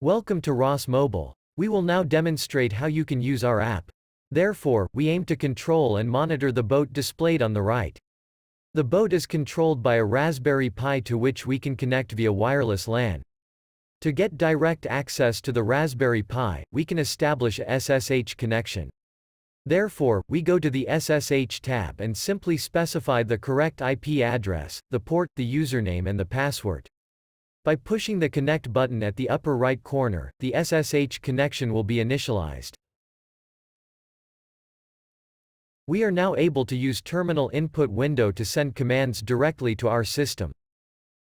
Welcome to ROS-Mobile. We will now demonstrate how you can use our app. Therefore, we aim to control and monitor the boat displayed on the right. The boat is controlled by a Raspberry Pi to which we can connect via wireless LAN. To get direct access to the Raspberry Pi, we can establish a SSH connection. Therefore, we go to the SSH tab and simply specify the correct IP address, the port, the username and the password. By pushing the Connect button at the upper right corner, the SSH connection will be initialized. We are now able to use terminal input window to send commands directly to our system.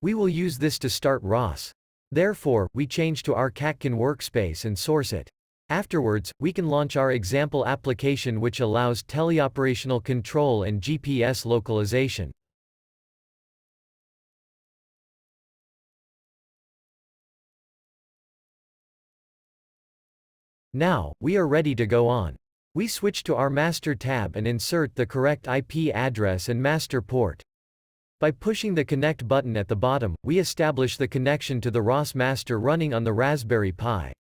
We will use this to start ROS. Therefore, we change to our Catkin workspace and source it. Afterwards, we can launch our example application which allows teleoperational control and GPS localization. Now, we are ready to go on. We switch to our Master tab and insert the correct IP address and master port. By pushing the Connect button at the bottom, we establish the connection to the ROS master running on the Raspberry Pi.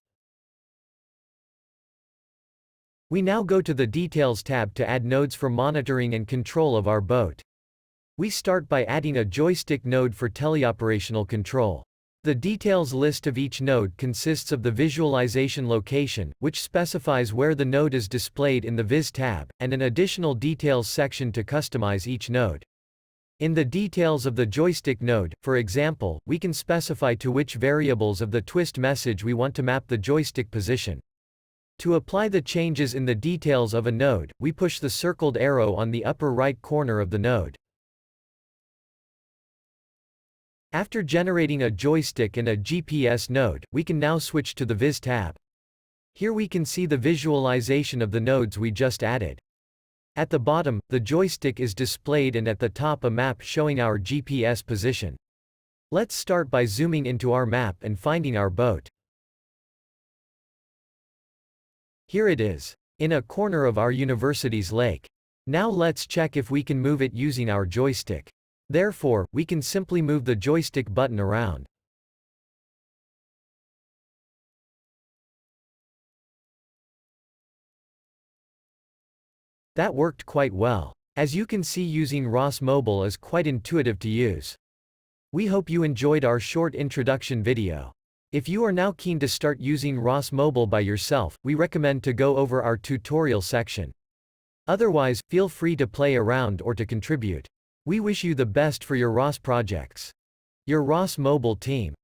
We now go to the Details tab to add nodes for monitoring and control of our boat. We start by adding a joystick node for teleoperational control. The details list of each node consists of the visualization location, which specifies where the node is displayed in the Viz tab, and an additional details section to customize each node. In the details of the joystick node, for example, we can specify to which variables of the twist message we want to map the joystick position. To apply the changes in the details of a node, we push the circled arrow on the upper right corner of the node. After generating a joystick and a GPS node, we can now switch to the Viz tab. Here we can see the visualization of the nodes we just added. At the bottom, the joystick is displayed and at the top a map showing our GPS position. Let's start by zooming into our map and finding our boat. Here it is, in a corner of our university's lake. Now let's check if we can move it using our joystick. Therefore, we can simply move the joystick button around. That worked quite well. As you can see, using ROS-Mobile is quite intuitive to use. We hope you enjoyed our short introduction video. If you are now keen to start using ROS-Mobile by yourself, we recommend to go over our tutorial section. Otherwise, feel free to play around or to contribute. We wish you the best for your ROS projects. Your ROS-Mobile team.